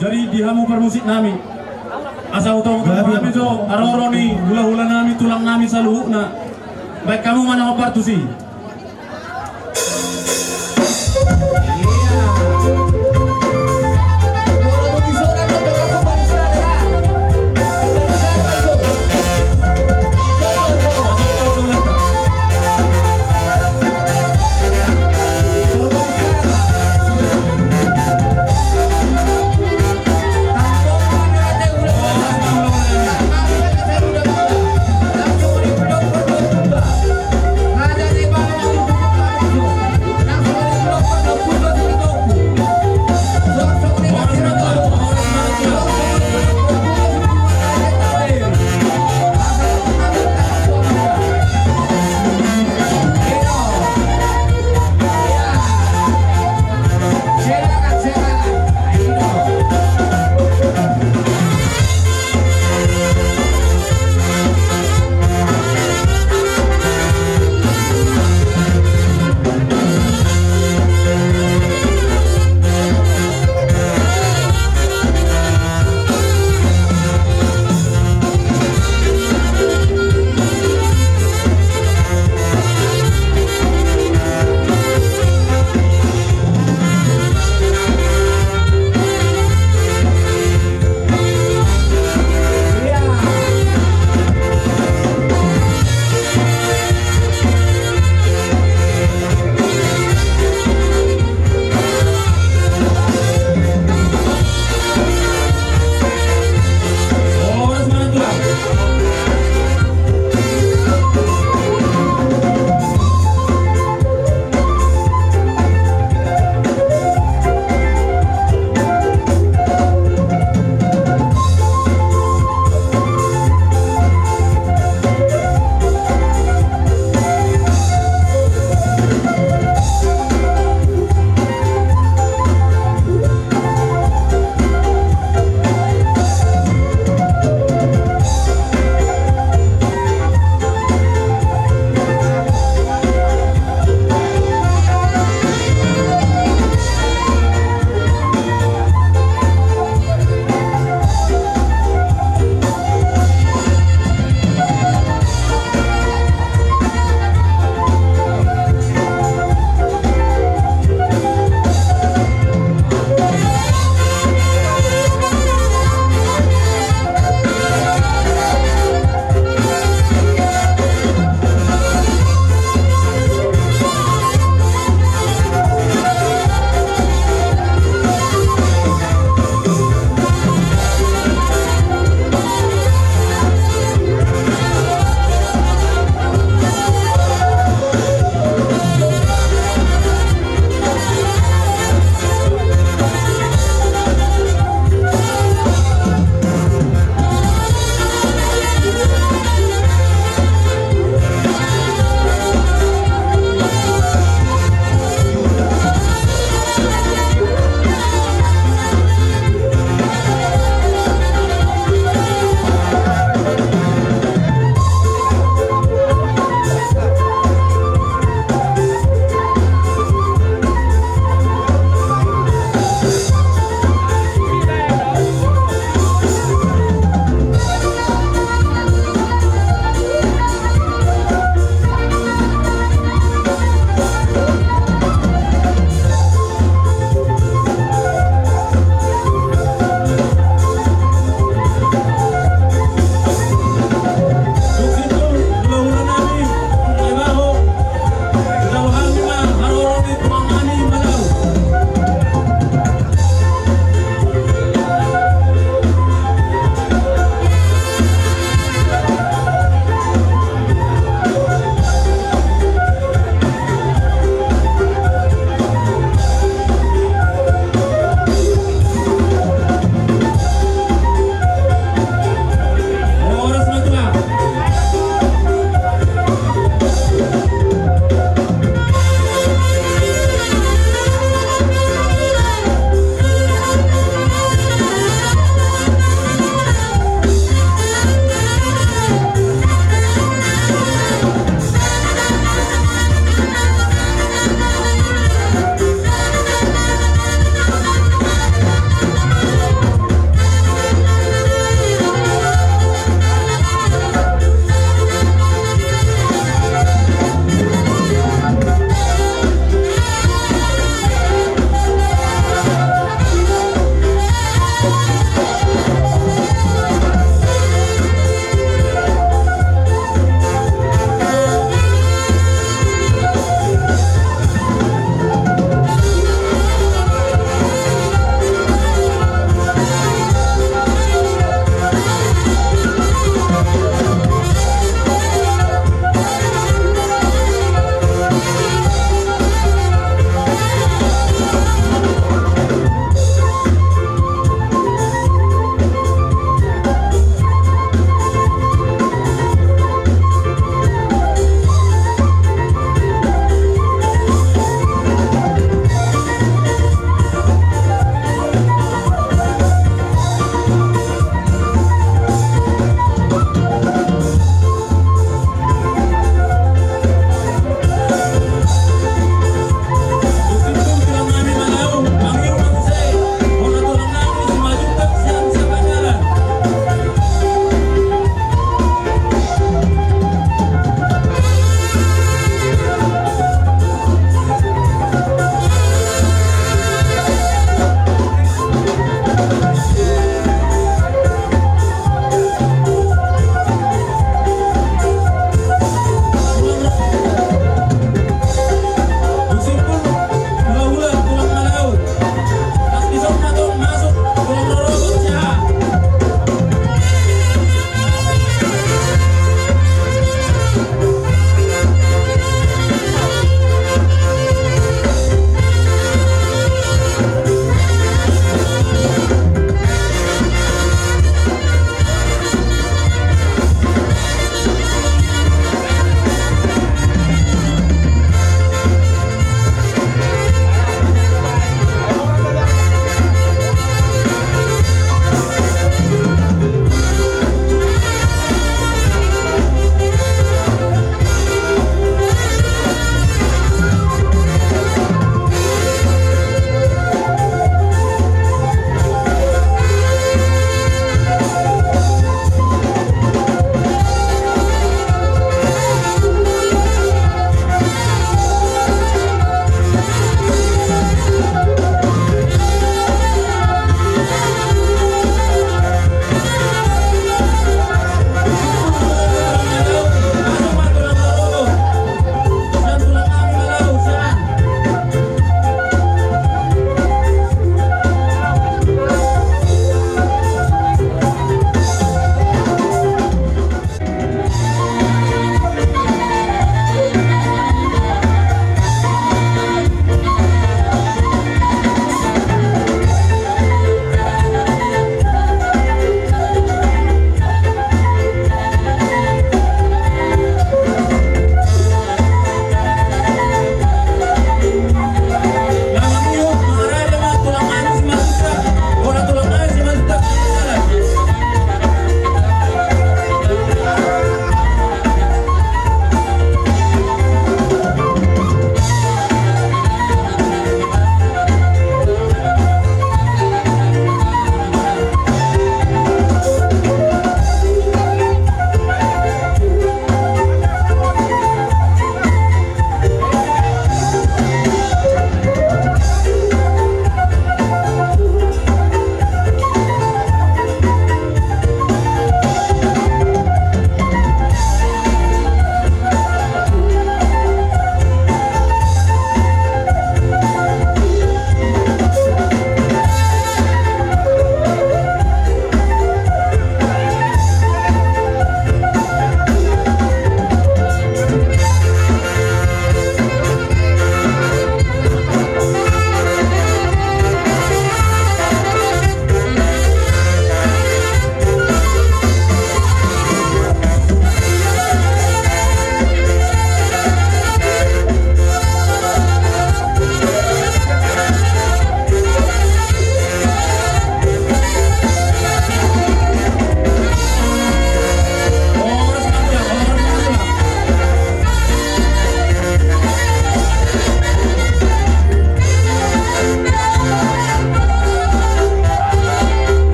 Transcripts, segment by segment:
Jadi dihamu permusik nami asa utong kami so aroro ni hula-hula nami tulang nami salu na baik kamu mana obat tu sih. Raja di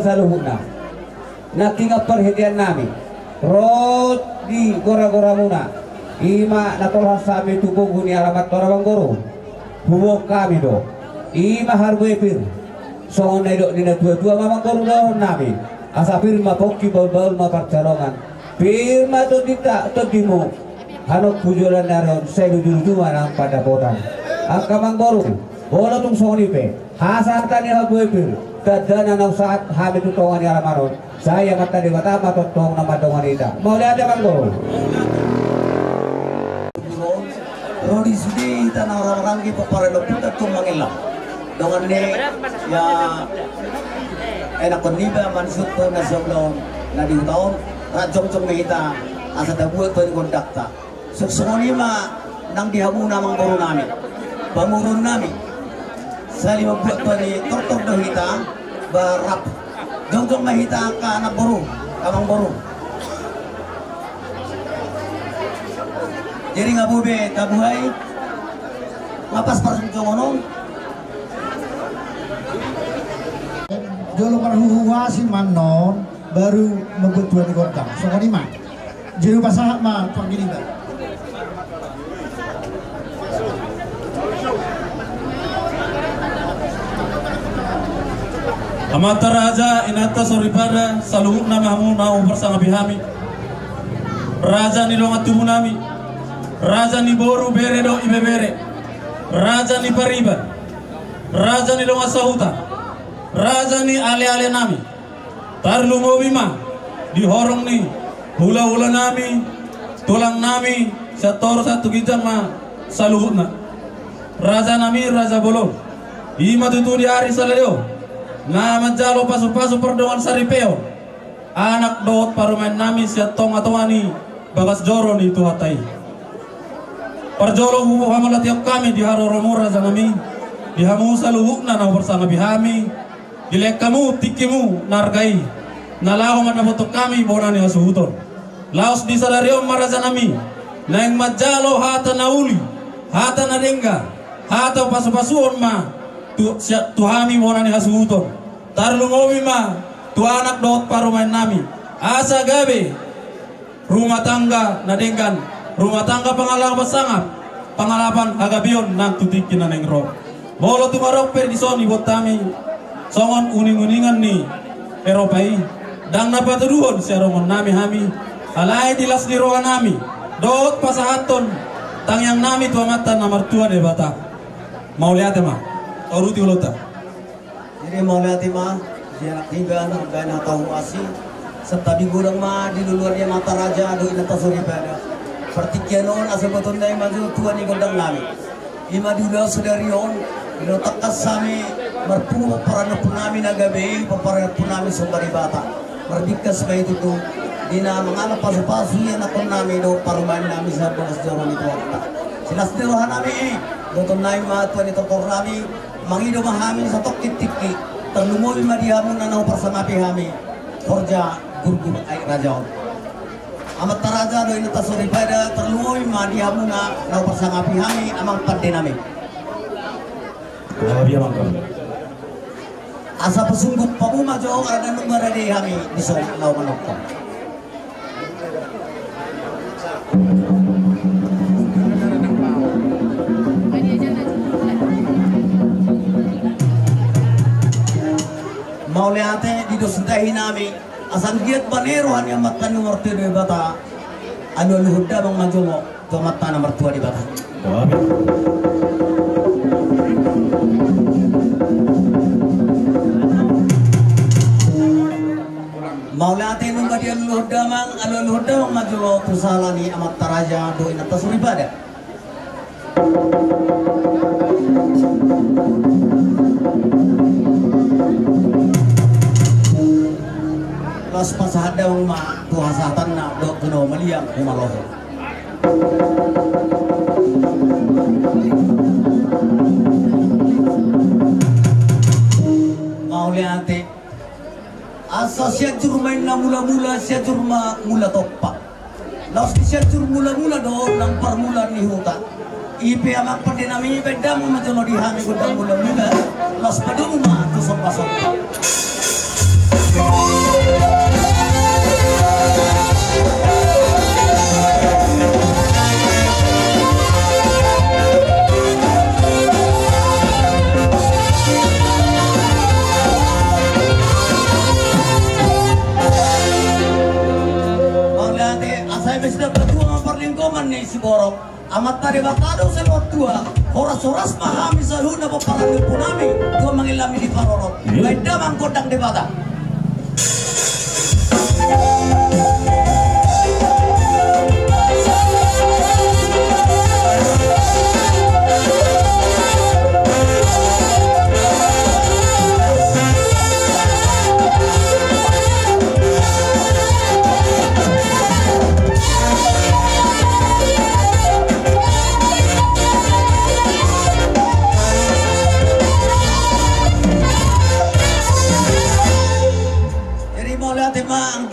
saluhuna nakinga perhatian nami rot di gora-gora muna ima natolhas sami tubuh guni alamat torabang goro hubung kami do ima harguepir songon naidok dina tua-tua mamang goro do nami asa firma poki baul-baul ma parcalongan firma to dita to dimu hanok pujulan naron selu jujuma pada bodan angka manggoro bola tung songon ipe hasan tani harguepir dadana nang saat hamid tutongan ni alamaron saya mata di mata tong nama tongan ita mau lihat ya manggoro Rodi sudi tanah orang-orang kita para loputa tumangilah dengan ni ya enak koniba mansut to na soblong na diutaon rajong-jong kita asa dabuat to kondakta suksoni ma nang dihamuna manggoro nami pamurun nami sali mabuat to ni tortor do kita barap jong-jong mahita ka anak boru kamang boru jadi ngabube tabuhay ngapas parang jongonong jolo parhuhuwasin manon baru membutuhkan kodam sokoni mah jadi pasah mah pagini ba Amata raja inata soripada saluhuk namamu nau bersama bihami raja ni longat tumunami raja ni boru bere do ibe bere raja ni pariban raja ni longat sahuta raja ni ale-ale nami tarlu mobima dihorong ni hula-hula nami tulang nami sator satu kijang ma saluhukna raja nami raja bolong ima tutu di hari saladeo nama jalo pasu-pasu perdongan saripeo anak dot parumain nami siat tonga-tongani bagas joro ni tuhatai parjolo hubu hamala tiap kami di haroromu raja nami di hamu saluhukna na bersama bihami dilek kamu tikimu nargai nalaho mana foto kami bonani hasuhuton laos di sadariom maraja nami naing majalo hata nauli hata nadengga hata pasu-pasuon ma tuhami monani hasuhuton tarlu ngowi ma tu anak dot parumain nami asa gabe rumah tangga nadenggan rumah tangga pangalapan sangap pangalapan agabion nang tutikin na neng roh bolo tumarok perdisoni buat kami songon uning-uningan ni Eropai dang napatuduhon si arongon nami hami alay dilas di roha nami dot pasahaton tangyang nami tuamatan na martua de bata mau lihat ma Oruti ulota. Jadi mau lihat ma, dia nak tinggal nak gana tahu asi, serta di gudang ma di luar dia mata raja adu inata suri pada. Pertikianon asal betul dari maju tuan di gudang nami. Ima dulu sudarion, ilo takas sami merpunu peperan punami nagabe, peperan punami sembari bata. Merdikas bayi itu dina mengalap pasu-pasu yang nak nami do paruman nami sabang sejarah itu waktu. Silas derohan nami, doton nami ma tuan itu nami. Mangido mahami sa tokit-tiki terlumoy madihamun na parsangapi hami korja gurgur ay rajaon amat taraja do inata suri pada terlumoy madihamun na parsangapi hami amang padde nami asa pesunggup pamuma jo ada numara de hami diso law manokko mau lihatnya di dosuntahi nami asal giat banero hanya matan nomor 2 bata anu luhudda bang majomo to mata nomor 2 di bata mau lihatnya nung dia luhudda mang anu luhudda bang majomo to salani amat taraja do inata suribada Los pasahada ma tuhasatan na do kuno maliang kumaloh. Mau lihat asa siatur main na mula-mula siatur mula topak. Los siatur mula-mula do nang parmula ni hutan. Ipe amak pade nami bedam majono di hami gudang mula-mula. Los padung ma tu sompa-sompa. manne si borok amat tadi batado selot tua horas-horas mahami saluna paparang punami tua mangilami di parorot beda mangkodang debata.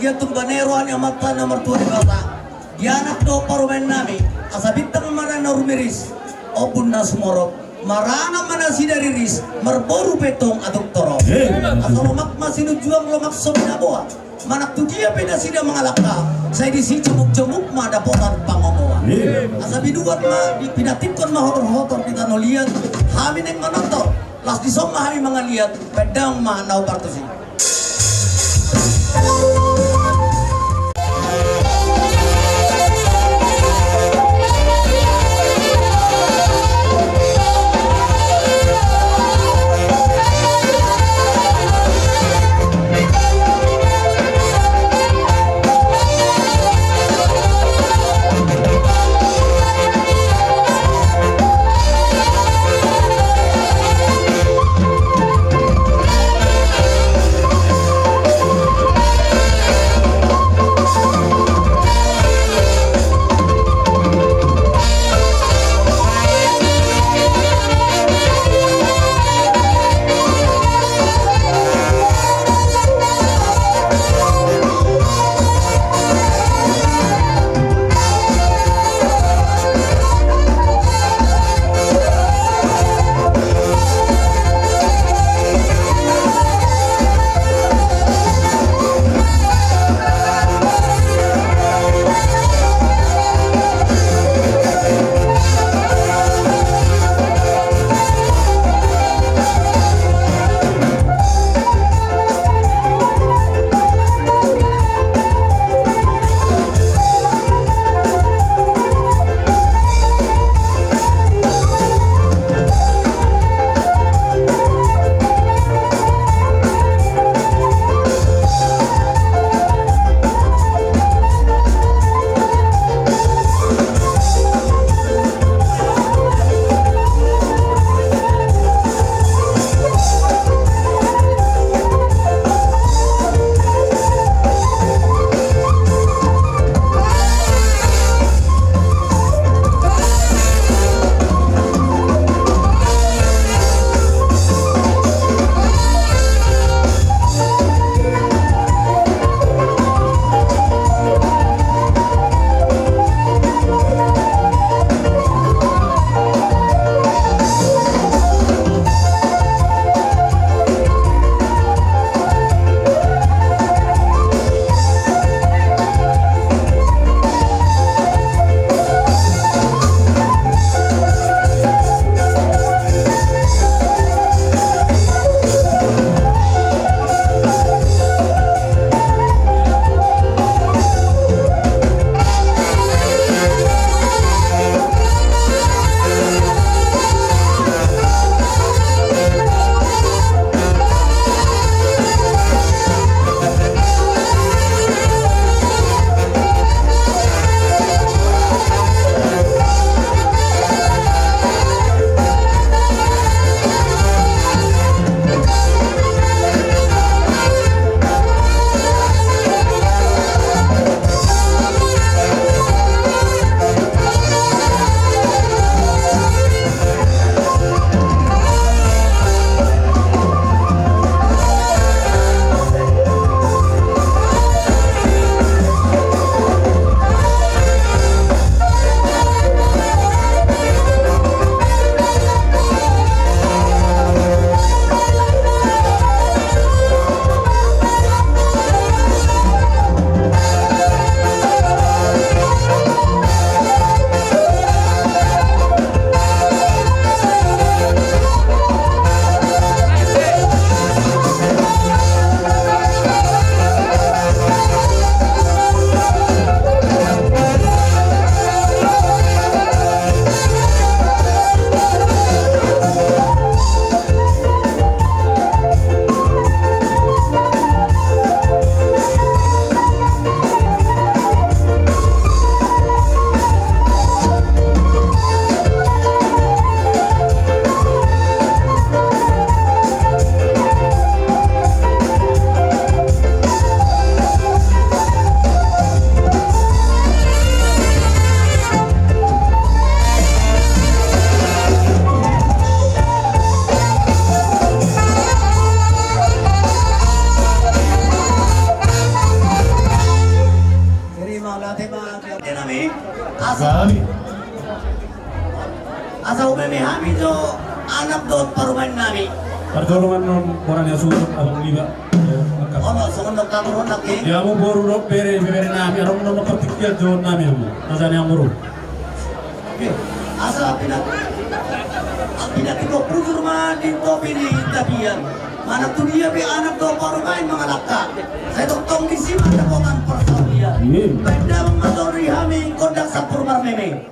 Dia tumbaneroan yang mata nomor 2 di bata. Dia anak do parumen nami. Asa bintang marana rumiris. Opun nas morok. Marana mana sidariris. Merboru betong aduk toro. Asa lomak masih juang lomak somina boa. Manak tu dia peda sida mengalaka. Saya disi jemuk-jemuk ma dapotan pangomoa. Asa biduan ma dipinatikon ma hotor-hotor kita nolian. Hamin yang menonton. Las disom ma hami mangaliat. Pedang ma nau partusi. tot parumain nami. Pertolongan non orang yang suruh abang liba. Ono songon nok kamron nak ke. Ya mu boru dok bere nami, orang non pertikya jon nami mu. Nazani yang muru. Asa apina tiko pujur man di topi ni tabian. Mana tu dia be anak do parumain mangalaka. Saya tong di sini ada potan persaudia. Benda mengadori hami kondak sapur marmeme.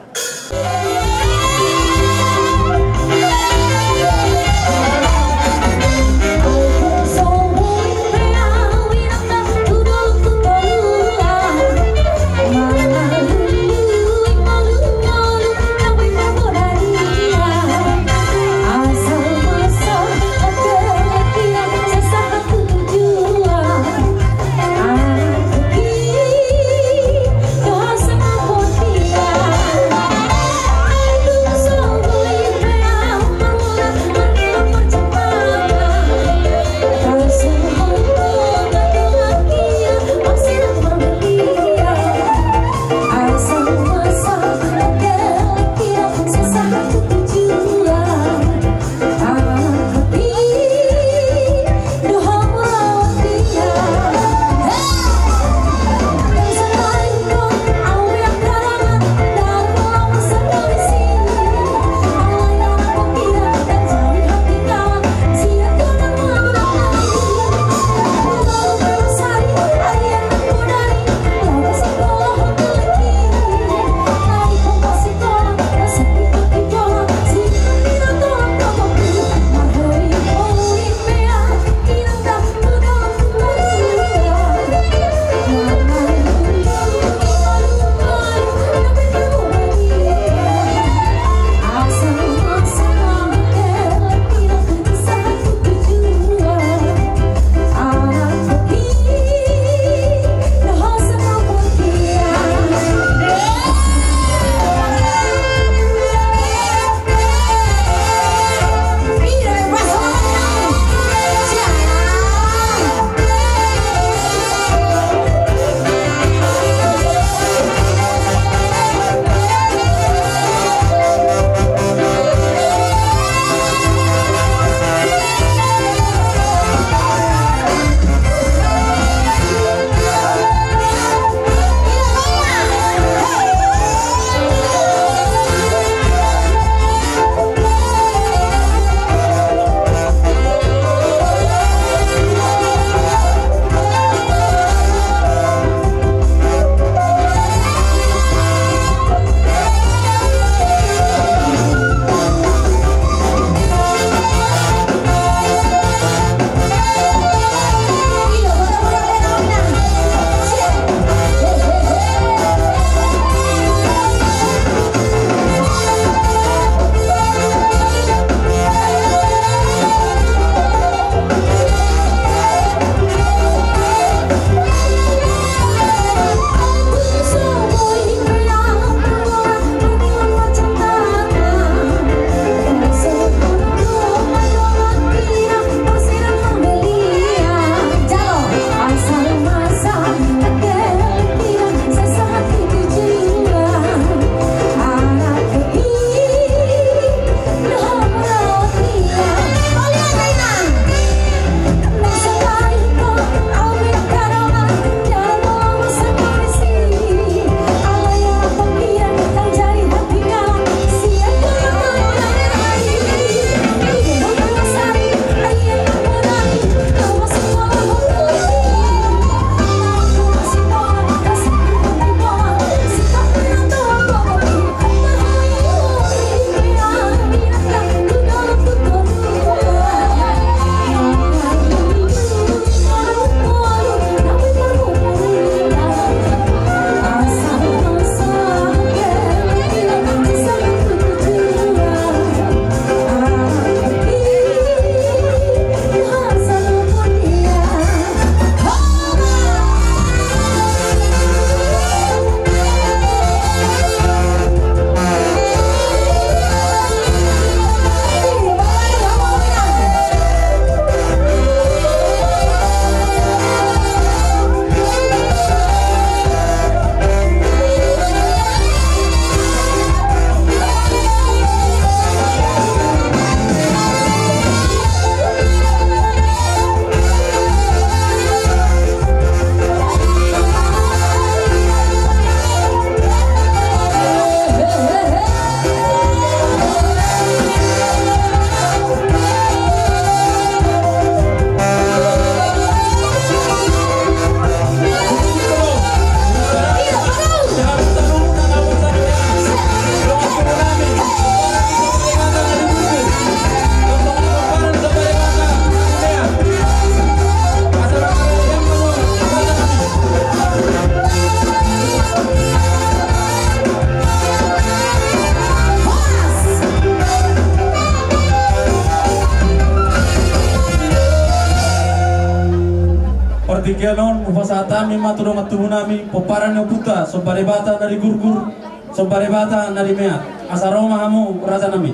Pertikyanon upasatami matulong at tumunami poparan ng puta so baribata dari gurgur so baribata dari meat asaroma hamu raja nami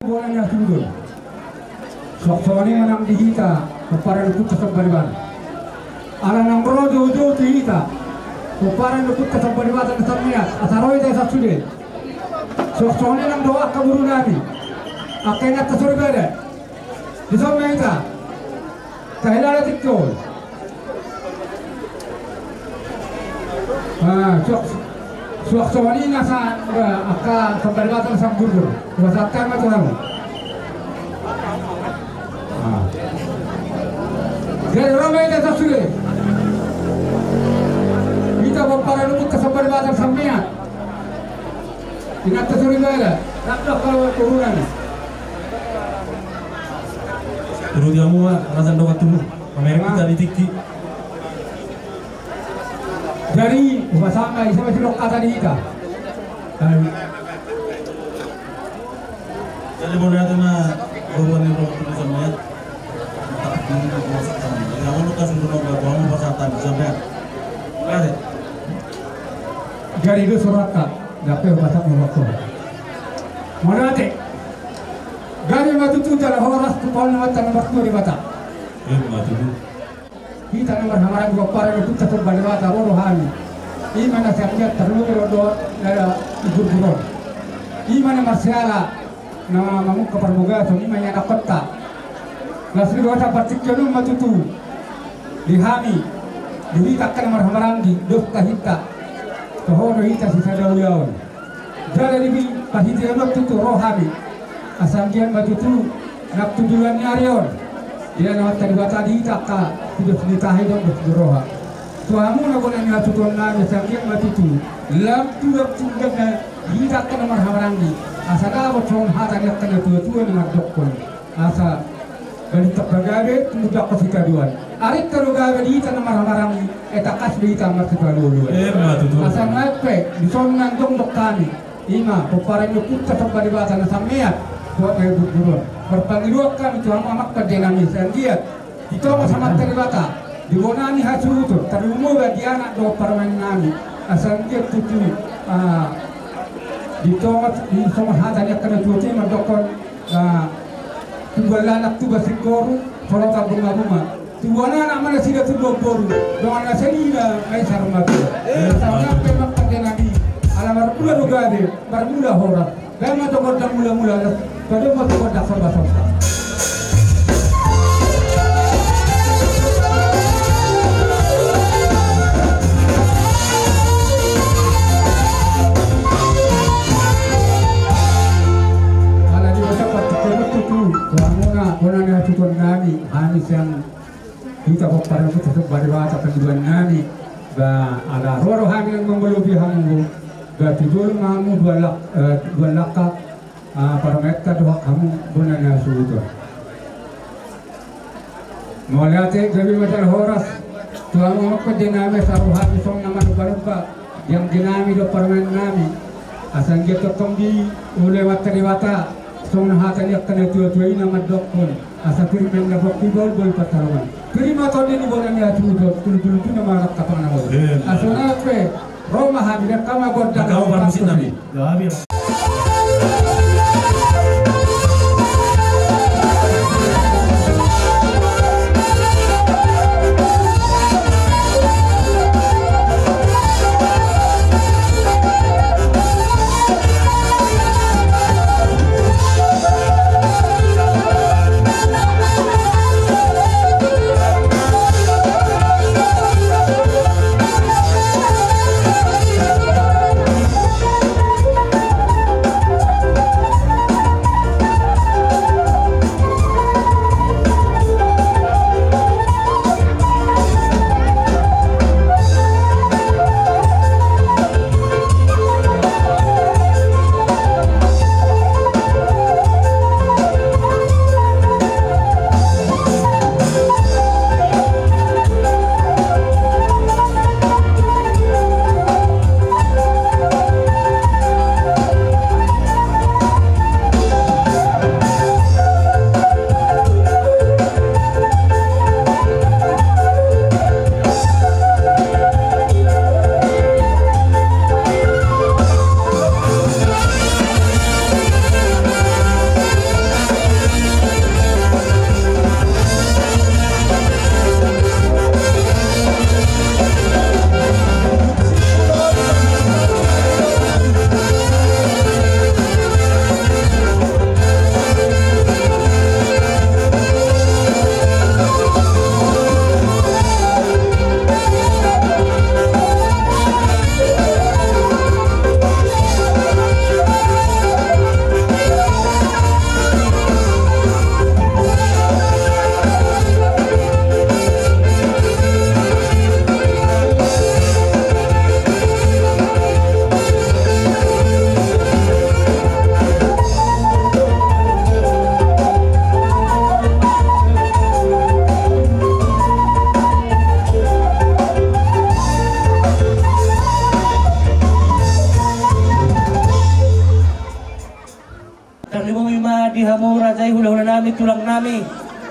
bola niya tudol soksoni manang dihita poparan ng puta so baribata ala ng rojo ujo dihita poparan ng puta so baribata na sa meat asaroy tayo sa sulit soksoni ng doa kaburu nami akin at kasuribere di sa meita kahilala tiktol suaksoni nasa aka pemberbatan sang guru wasatkan macam mana? Dari ramai desa sulit kita berpara luput ke pemberbatan sampean ingat kesurigala tak kalau turunan turun jamu rasan doa tunggu Amerika dari tiki dari umasanga isa masih lokata dihita jadi mau lihat na gubernur yang roh sama ya kamu lukas untuk kamu pasatan sampai ada dari itu surat tak dapat pasat waktu mana te gari matu tu jalan horas tu paul nama tanah waktu di bata matu tu kita nomor hamaran gopar itu tetap berdewata rohani imana siapnya terlalu berdoa dari ibu guru imana masyarakat nama mamu keperbuga so imanya ada kota lasri wata partikelum matutu dihami duri takkan nomor hamaran di dos tahita tohono hita sisa dawiawan jadi di pahiti anak tutu rohani asanggian matutu nak tujuan nyarion dia nama teribata di taka sudah ditahi dong berroha tuamu na bonan nga tuton na sakit matutu lam tuak tuak na hidak ka nomor hamarangi asa ka botron hata yak ka tuwa na dokon asa balitak bagabe tumudak ko sikaduan arit karugabe di ta nomor hamarangi eta kas di ta mar kitalulo matutu asa ngape di son nang dong dokani ima poparan yo putta sa baribata na sameat buat ay burburon perpangiluak kami tuang amak kadenami sangiat ito sama teribata di bonani hasuto tarumo bagi anak do parman nami asal dia tutu di tomat di sama hatan yang kena tuti mandokon tunggal anak tu basikoru solo ta bunga tuwana anak mana sida tu boru doan asalina mai sarmatu sama pemak kadenami alamar pula dugade barmula hora lama to kodang mula-mula pada mo to kodak sorba-sorba Bonanya tuton nami hanis yang kita para kita bariwata penduan nami ba ada roro hamil menggelubi hamu ba tidul mamu dua lakak para mereka doa kamu bonanya suuto moliate gabi matal horas tuamu makko dinami saruhat song nama baruka yang dinami do parmen nami asang gitu tombi ulewat teriwata song hatan yak kana tua-tua ina madokon asa pirmen na bokti bol patarwan pirima to ni bonan ya tudo tulu tuna marak kapang na mo asona pe roma hamida kama godda kau parmisin nami labi tulang nami,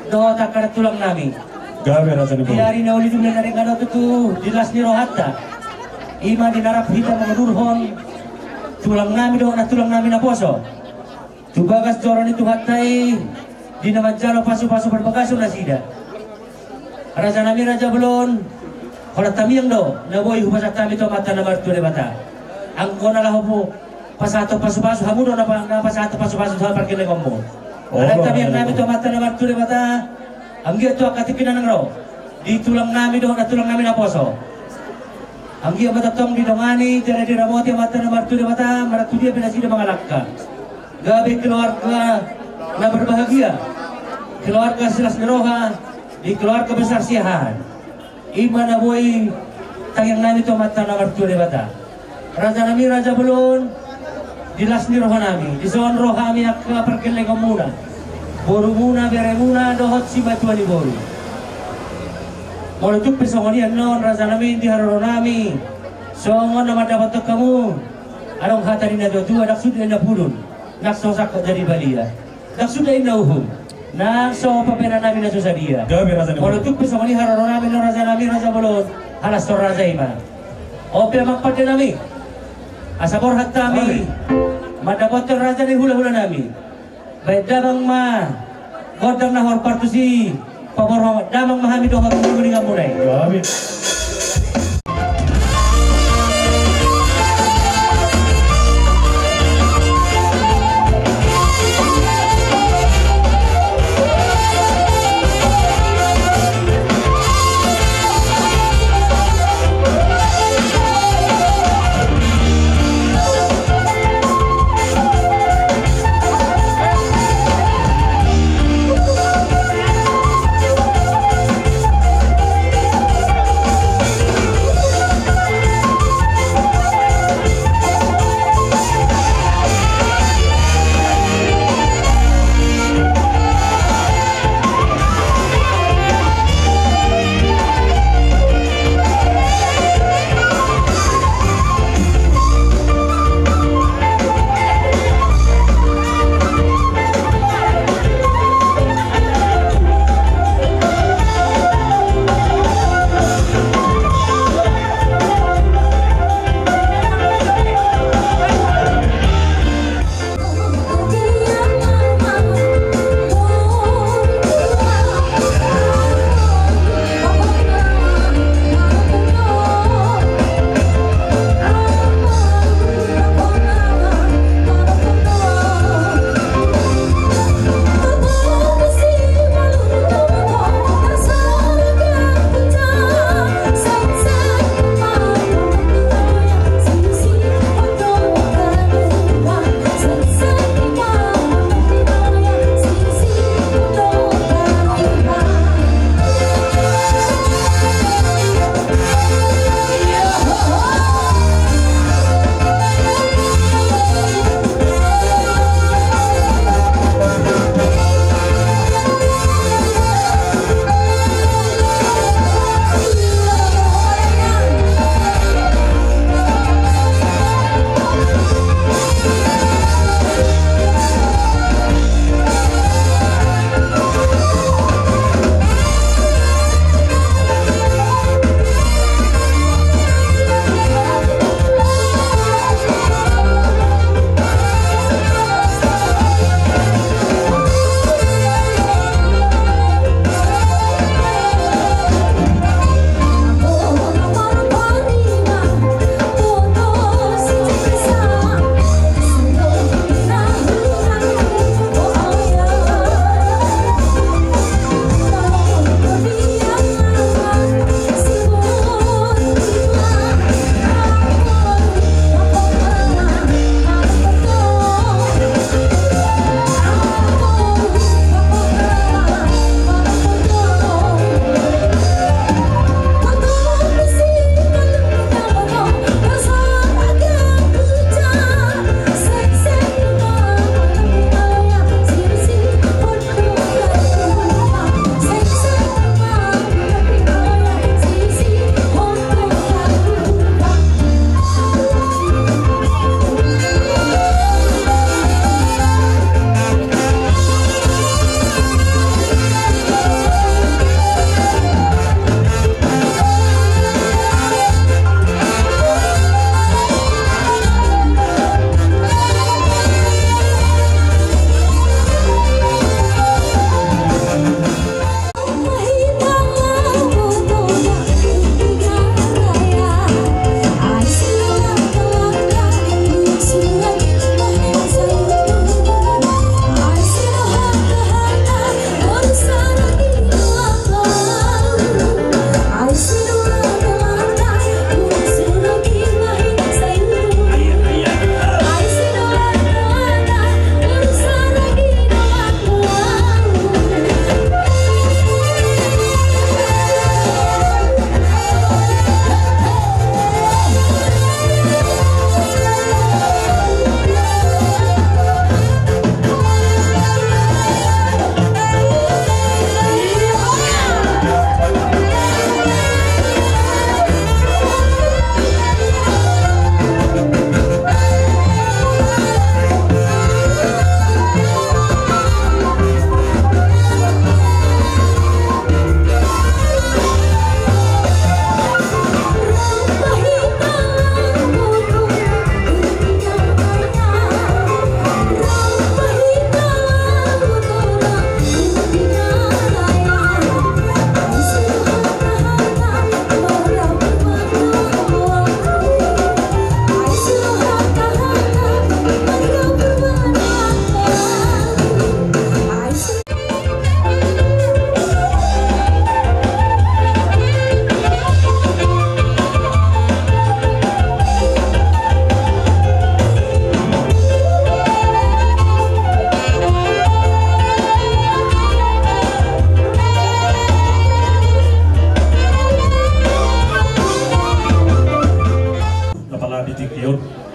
doa takar tulang nami. Gawe raja ni Di hari na uli dunia na rin ano tu jelas ni rohata. Ima dinarap hita mga durhon, tulang nami doon na tulang nami na poso. Tubagas doron itu hatai, di naman jalo pasu-pasu berbagaso na sida. Raja nami raja belon, kalau tamiyang do, naboy hubasak tami to mata na martu de bata. Ang kona lah po, pasato pasu-pasu hamu do na pasato pasu-pasu doon parkir legombo. Ada tamiyang nami to mata na martu de bata. Ang gitu akatipinan ng raw. Di tulang nami doon na tulang nami na poso. Ang gitu matatong di dongani, tira di ramoti mata na martu de bata, maratu dia pinasida mga lakka. Gabi keluarga na berbahagia, keluarga silas niroha, di keluarga besar siahan. Ima na boy tangyang nami to mata na martu de bata. Raja nami raja belon, dilas niroha nami, di zon roha mi akka perkele muna. Boru muna bere muna dohot si batuan di boru. Mau tuk pesongonian non raja nami di haroro nami. Songon nama dapat kamu. Arong hatari na dua dak sudah na pulun. Nak sosak jadi balia. Dak sudah na uhum. Nak so papera nami na susadia. Gawe raja ni Mau tuk pesongoni haroro nami non raja nami raja bolon. Halas tor raja ima. Ope makpade nami. Asabor hatami. Madapat raja ni hula-hula nami. Baik damang ma godang na horpartusi pabor damang mahami do hatu ni ngamunay. Gawe.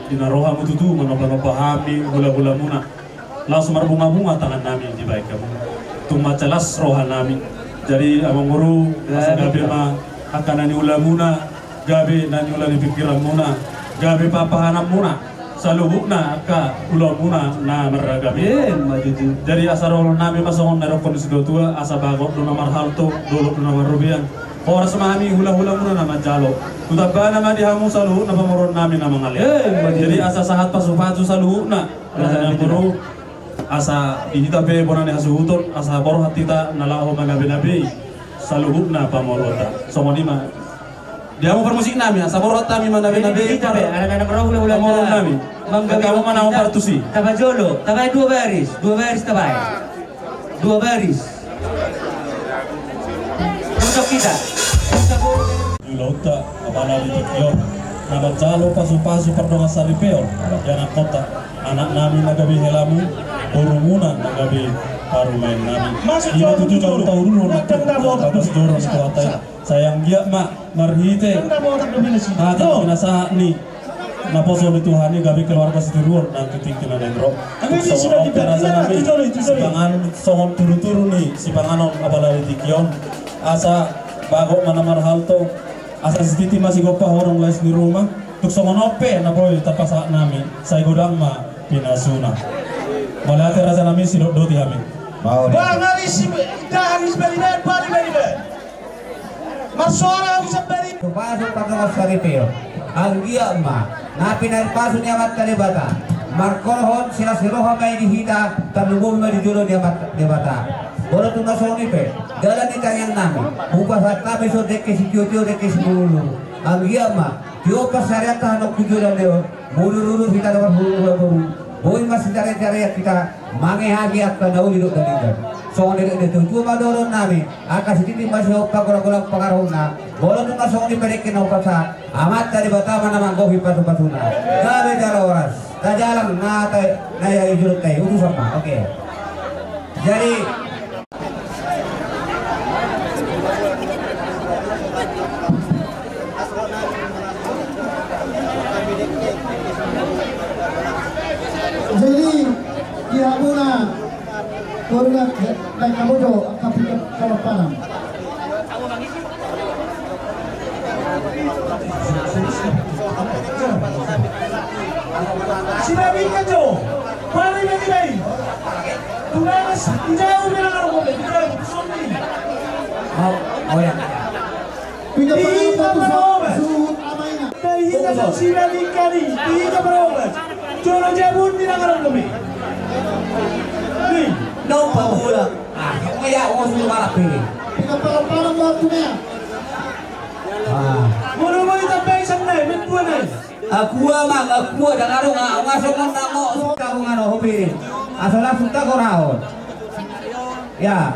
dinaroha mututu manopahami gula-gula muna langsung berbunga-bunga tangan nami di baik kamu tung macalas roha nami jadi amang guru gabe mah akan nani ulamuna gabe nani ulani pikiran muna gabe papahanam muna salubukna ka ulamuna na meragabe majuju jadi asarol nami masongon narokon sidotua asa bagot duna marhalto dolo duna marubian Horas mami hula-hula muna nama jalo. Tutaba nama dihamu saluhu na pamoron namin na mga liya. Jadi asa sahat pasupatu saluhu na. Rasa guru asa ihitabe bonan hasuhuton asa boro hatita nalaho magabe-nabe saluhu na pamorota. Somonima. Dihamu permusik nami asa boro tami manabe-nabe. Anak-anak orang hula-hula pamoron nami. Kamu mana partusi? Taba jolo, taba dua baris tabai. Dua baris. Untuk kita. Lauta apala di Tokyo nama jalo pasu-pasu perdonga saripeo anak kota anak nami nagabi helamu urumuna nagabi parumain nami ini tujuh tahun dulu bagus dorong kuatai sayang dia mak marhite ada binasa ni naposo di Tuhan ini gabi keluarga seturuan nanti tingkinan endro soal terasa nami sipangan soal turu-turu nih sipanganon apala di Tokyo asa bagok mana marhalto asa sititi masih gopah orang les di rumah tuk somonope na boy tapasa nami saya godang ma pinasuna malate rasa nami sidok doti kami Mau deh. Bang Ali si dari beriban bari beriban. Masora bisa beri. Pasok pagkakas karipeo. Ang giya ma, napinay paso niya mat kalibata. Markolhon sila siroha may dihita, tanungong na dijulo niya bata. Bolo tu masoni pe, dalan ni kanyang nami. Bukas at kami so deke si Tio deke si Mulu. Ang giya ma, Tio pasarya tahanok dijulo niyo. Mulu kita dapat bulu. Boy mas cari-cari kita mangehagi at kanau duduk daligan. So dek itu cuma dorong nami. Akas titi masih opa gula-gula pangarona. Bolo tu masoni pedekin opa sa. Amat dari Batam nama gopi pasu-pasuna. Gabe jalawaras. Kajalan na ya jurut teh utuh sama. Oke. Jadi dia muna koordinat dan kabojo kapitan kalapanam. Sinabi ka jo, pari beri. Tunas jauh bilang aku beri soni. oh ya. Tiga perang suhut amaina. Dahina sa sinabi ka ni, tiga perang. Jono jabun bilang aku beri. Nih, No pamula. Kaya ako sudah marah pilih. Tiga perang waktunya. mulu mo itambay sa nai, mentua nai. Aku dah ngaruh ngasok nang mo kamu ngano hobi. Asal langsung tak korao. Ya,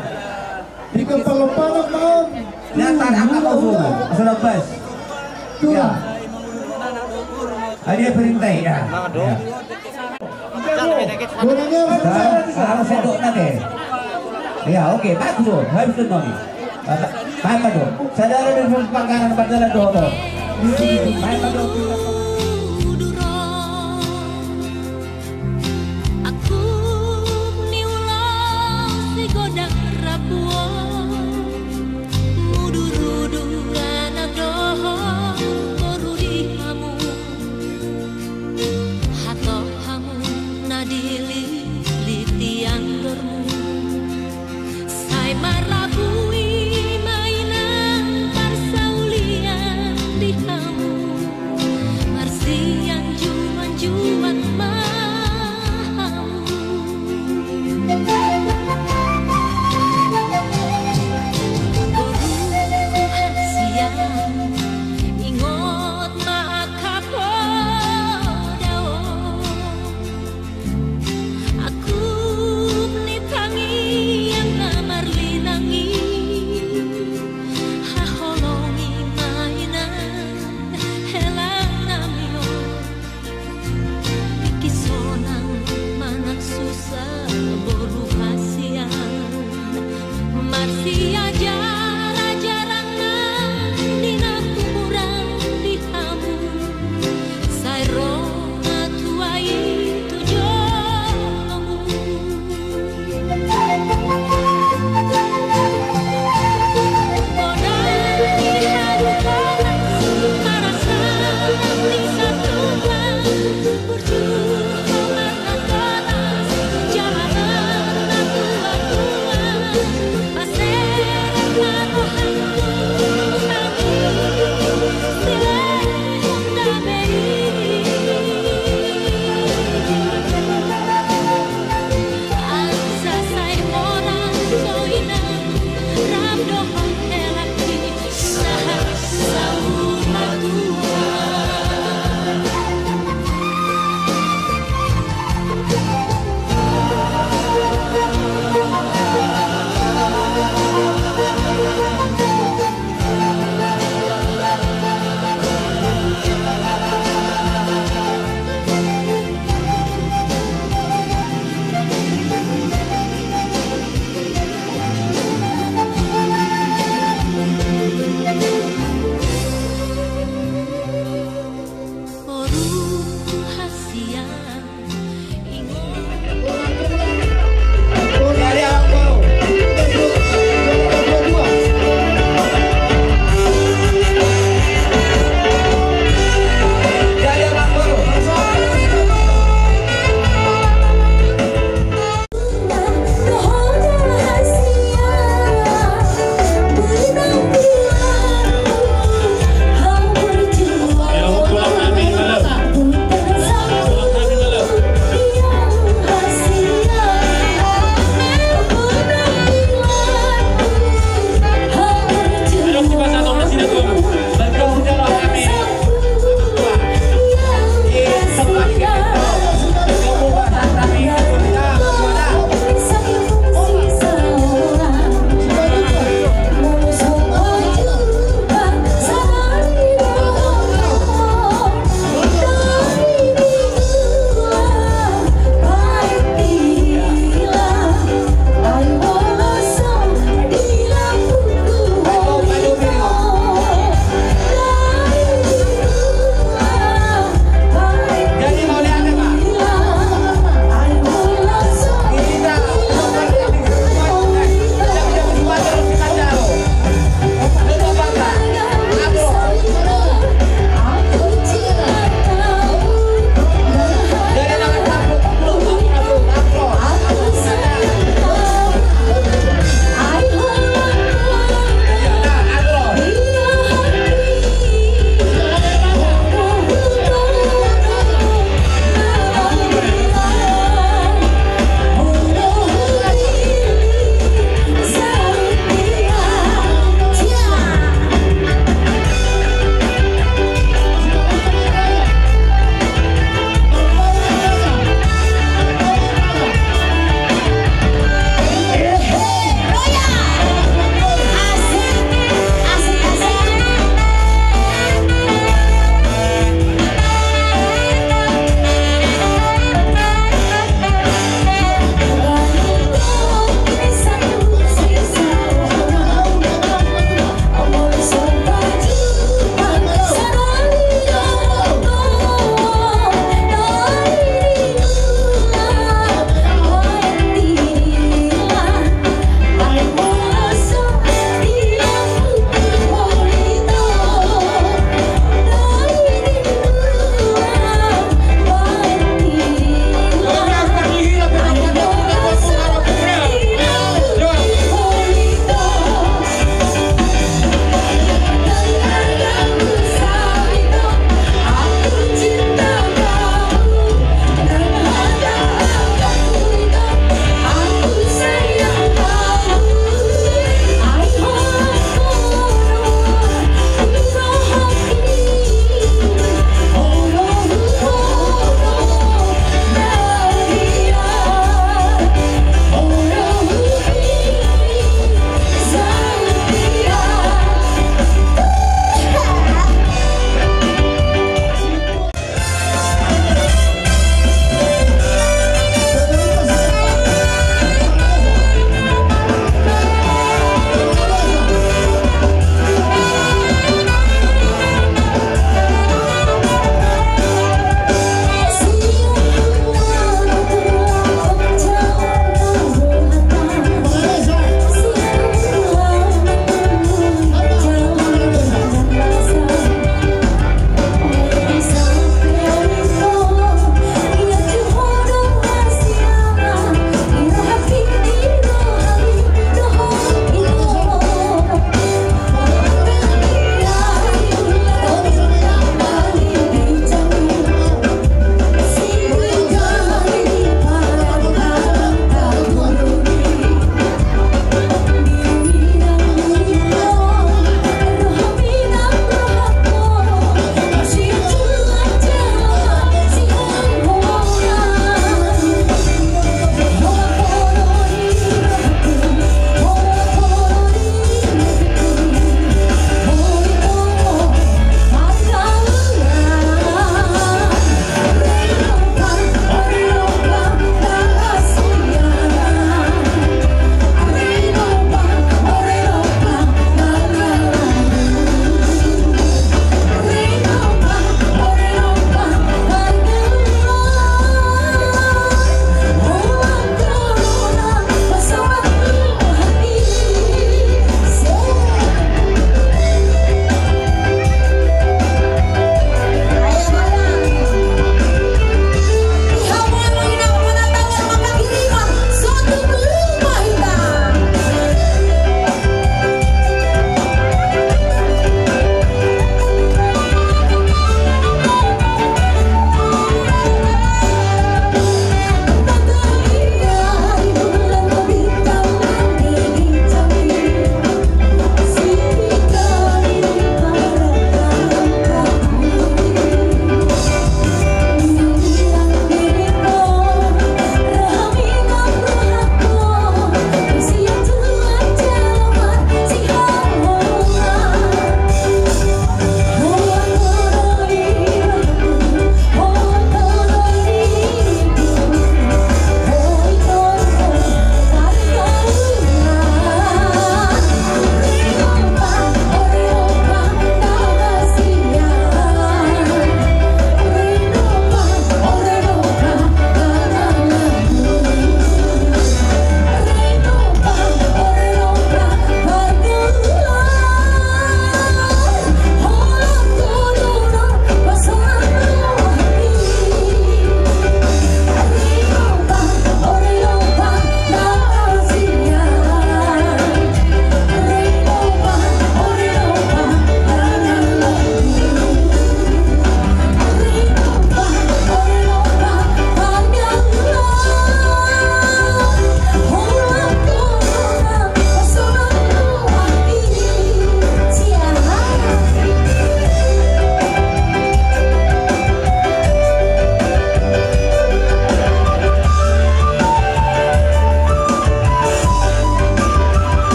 Tiga perang mau. nyata angkat kau semua. Asal lepas. Ya. Ada perintah ya. Gunanya Harus sedok nanti. Ya, oke, bagus tuh. Habis itu nih. Baik tuh. Saudara di pangkalan Bandara Dodo. Baik tuh. Aku niulang si godang rapuo mudur-mudur anak doho koru di hamu hato hamu nadili litian dormu say marlabui mainan parsaulian di hamu marsian juan-juan Masih aja